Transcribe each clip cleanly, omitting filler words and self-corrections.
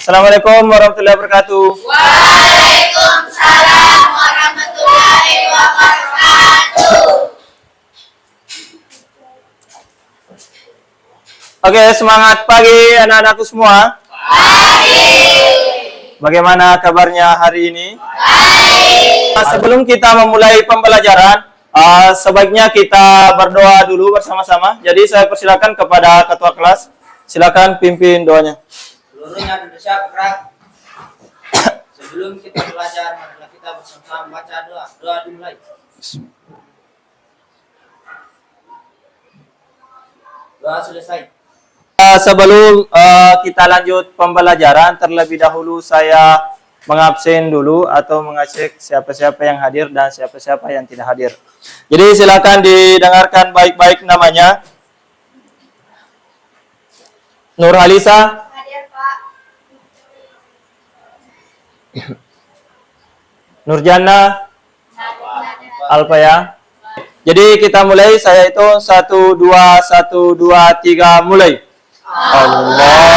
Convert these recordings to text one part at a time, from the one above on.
Assalamualaikum warahmatullahi wabarakatuh. Waalaikumsalam warahmatullahi wabarakatuh. Oke, semangat pagi anak-anakku semua. Pagi. Bagaimana kabarnya hari ini? Baik. Sebelum kita memulai pembelajaran, sebaiknya kita berdoa dulu bersama-sama. Jadi saya persilakan kepada ketua kelas. Silakan pimpin doanya. Seluruhnya duduk siap gerak. Sebelum kita belajar, marilah kita bersama membaca doa. Doa dimulai. Doa selesai. Sebelum kita lanjut pembelajaran, terlebih dahulu saya mengabsen dulu atau mengecek siapa-siapa yang hadir dan siapa-siapa yang tidak hadir. Jadi silakan didengarkan baik-baik namanya. Nur Halisa. Hadir, Pak. Nurjana. Alpaya. Jadi kita mulai, saya itu 1, 2, 1, 2, 3, mulai. Allahumma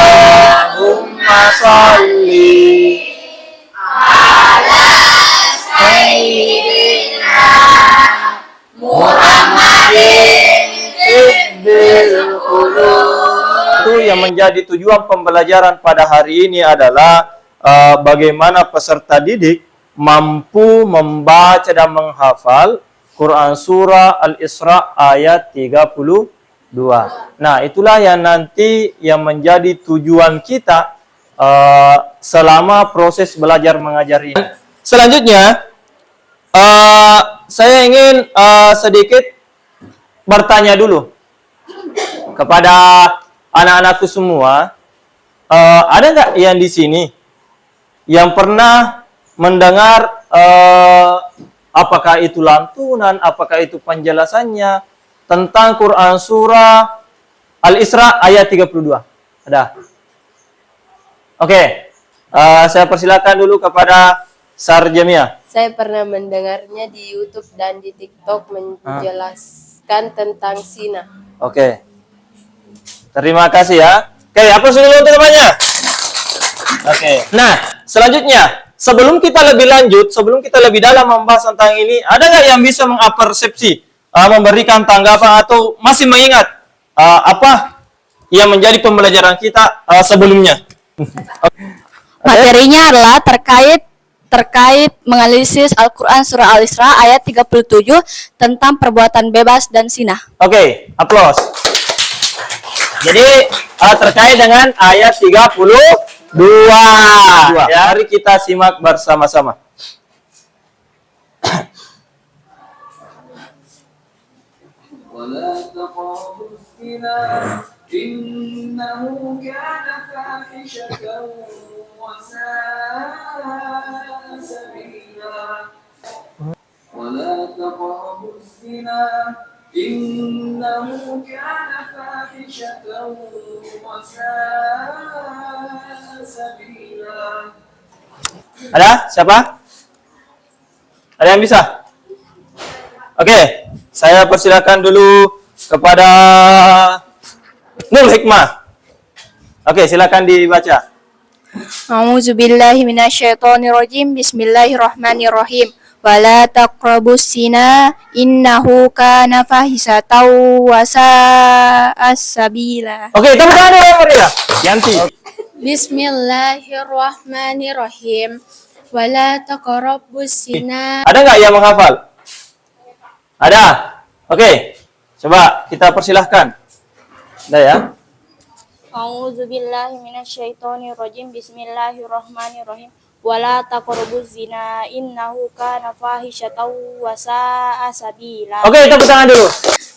sholli Ala Sayyidina Muhammadin Ibnil Qulub. Itu yang menjadi tujuan pembelajaran pada hari ini adalah bagaimana peserta didik mampu membaca dan menghafal Quran Surah Al-Isra ayat 32. Nah, itulah yang nanti yang menjadi tujuan kita selama proses belajar mengajar ini. Selanjutnya, saya ingin sedikit bertanya dulu kepada anak-anakku semua. Ada nggak yang di sini yang pernah mendengar apakah itu lantunan, apakah itu penjelasannya tentang Quran Surah Al-Isra ayat 32? Ada? Oke. Saya persilakan dulu kepada Sarjamia. Saya pernah mendengarnya di YouTube dan di TikTok menjelaskan tentang Sina. Oke. Terima kasih ya. Oke, apa dulu untuk namanya? Oke. Nah, selanjutnya, sebelum kita lebih lanjut, sebelum kita lebih dalam membahas tentang ini, ada nggak yang bisa mengapersepsi, memberikan tanggapan atau masih mengingat apa yang menjadi pembelajaran kita sebelumnya? Materinya adalah terkait menganalisis Al-Quran Surah Al-Isra ayat 37 tentang perbuatan bebas dan zina. Oke, aplaus. Jadi terkait dengan ayat 32. Ya, mari kita simak bersama-sama. ولا تقربوا الزنا إنه كان فاحشة وساء سبيلا ولا تقربوا الزنا إنه كان فاحشة وساء سبيلا. Ada? Siapa? Ada yang bisa? Oke, saya persilakan dulu kepada Nur Hikmah. Oke, silakan dibaca. A'udzubillahi minasyaitonirrajim. Bismillahirrahmanirrahim. Wala taqrabus zina innahu kana fahisatan wa sa'as sabila. Oke, tepuk tangan ya, Maria. Yanti. Bismillahirrahmanirrahim. Wala taqrabus zina. Ada nggak yang menghafal? Ada? Oke, coba kita persilahkan. Ada ya? A'udzubillahi minasyaitonirrajim. Bismillahirrahmanirrahim. Wala taqrabuz zina innahu kana fahisyatan wa sa'a sabila. Oke, tepuk tangan dulu.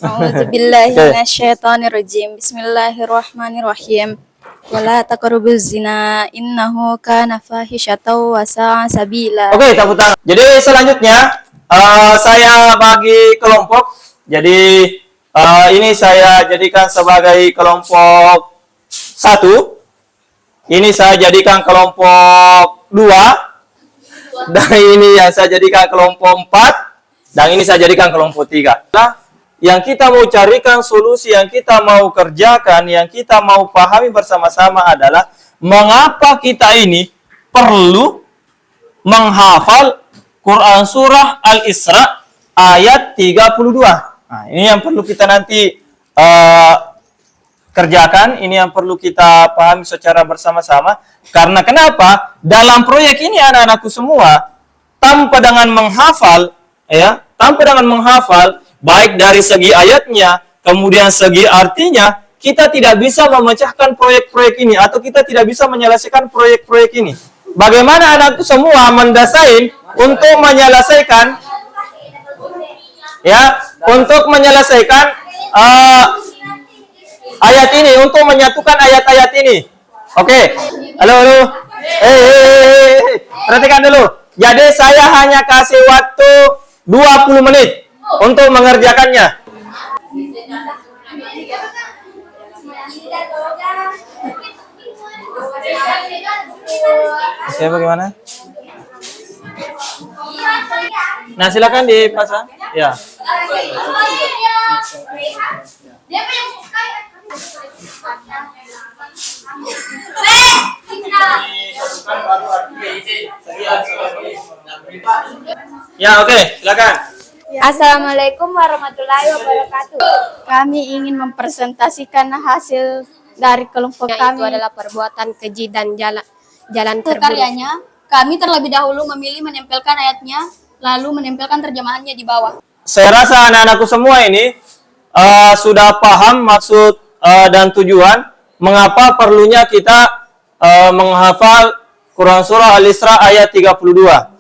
A'udzubillahi minasyaitonirrajim. Bismillahirrahmanirrahim. Wala taqrabuz zina innahu kana fahisyatan wa sa'a sabila. Oke, tepuk tangan. Jadi selanjutnya saya bagi kelompok. Jadi ini saya jadikan sebagai kelompok 1. Ini saya jadikan kelompok 2. Dan ini yang saya jadikan kelompok 4. Dan ini saya jadikan kelompok 3. Nah, yang kita mau carikan solusi, yang kita mau kerjakan, yang kita mau pahami bersama-sama adalah mengapa kita ini perlu menghafal Quran surah Al-Isra ayat 32. Nah, ini yang perlu kita nanti kerjakan, ini yang perlu kita pahami secara bersama-sama. Karena kenapa? Dalam proyek ini anak-anakku semua, tanpa dengan menghafal, ya, tanpa dengan menghafal, baik dari segi ayatnya, kemudian segi artinya, kita tidak bisa memecahkan proyek-proyek ini, atau kita tidak bisa menyelesaikan proyek-proyek ini. Bagaimana anakku semua mendasain untuk menyelesaikan, ya, untuk menyelesaikan ayat ini, untuk menyatukan ayat-ayat ini. Oke. Halo. Perhatikan dulu. Jadi saya hanya kasih waktu 20 menit untuk mengerjakannya. Oke, bagaimana? Nah, silakan dipasang. Ya. Ya, oke, silakan. Assalamualaikum warahmatullahi wabarakatuh. Kami ingin mempresentasikan hasil dari kelompok Itu kami. adalah perbuatan keji dan jalan terburuk. Karyanya, kami terlebih dahulu memilih menempelkan ayatnya, lalu menempelkan terjemahannya di bawah. Saya rasa anak-anakku semua ini sudah paham maksud dan tujuan mengapa perlunya kita menghafal Quran surah Al-Isra ayat 32.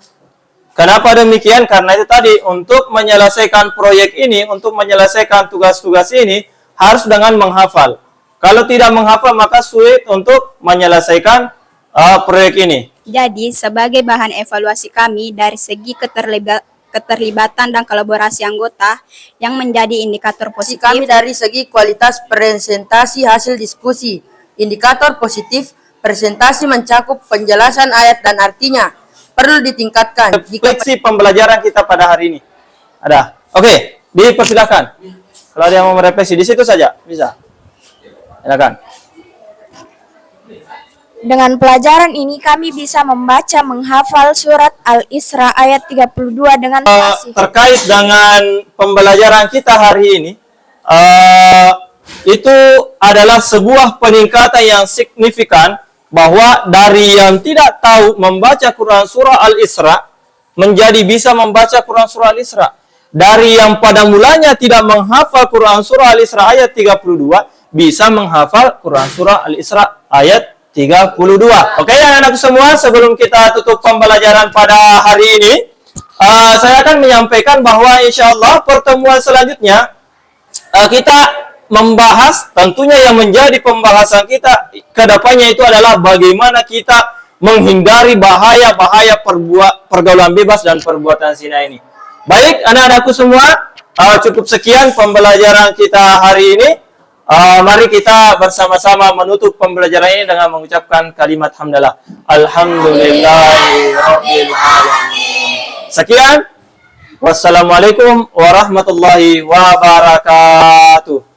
Kenapa demikian? Karena itu tadi, untuk menyelesaikan proyek ini, untuk menyelesaikan tugas-tugas ini, harus dengan menghafal. Kalau tidak menghafal, maka sulit untuk menyelesaikan proyek ini. Jadi, sebagai bahan evaluasi kami dari segi keterlibatan dan kolaborasi anggota yang menjadi indikator positif, Kami dari segi kualitas presentasi hasil diskusi. Indikator positif, presentasi mencakup penjelasan ayat dan artinya. Perlu ditingkatkan. Refleksi pembelajaran kita pada hari ini. Ada. Oke, dipersilakan. Kalau ada yang mau merefleksi, di situ saja. Bisa. Silakan. dengan pelajaran ini kami bisa membaca menghafal surat Al-Isra ayat 32 dengan fasih. Terkait dengan pembelajaran kita hari ini, itu adalah sebuah peningkatan yang signifikan, bahwa dari yang tidak tahu membaca Quran surah Al-Isra menjadi bisa membaca Quran surah Al-Isra. Dari yang pada mulanya tidak menghafal Quran surah Al-Isra ayat 32 bisa menghafal Quran surah Al-Isra ayat 32. Oke, anak-anak semua, sebelum kita tutup pembelajaran pada hari ini, saya akan menyampaikan bahwa insya Allah pertemuan selanjutnya kita membahas, tentunya yang menjadi pembahasan kita ke depannya itu adalah bagaimana kita menghindari bahaya-bahaya pergaulan bebas dan perbuatan zina ini. Baik, anak-anakku semua, cukup sekian pembelajaran kita hari ini. Mari kita bersama-sama menutup pembelajaran ini dengan mengucapkan kalimat hamdalah. Alhamdulillahirabbil alamin. Sekian. Wassalamualaikum warahmatullahi wabarakatuh.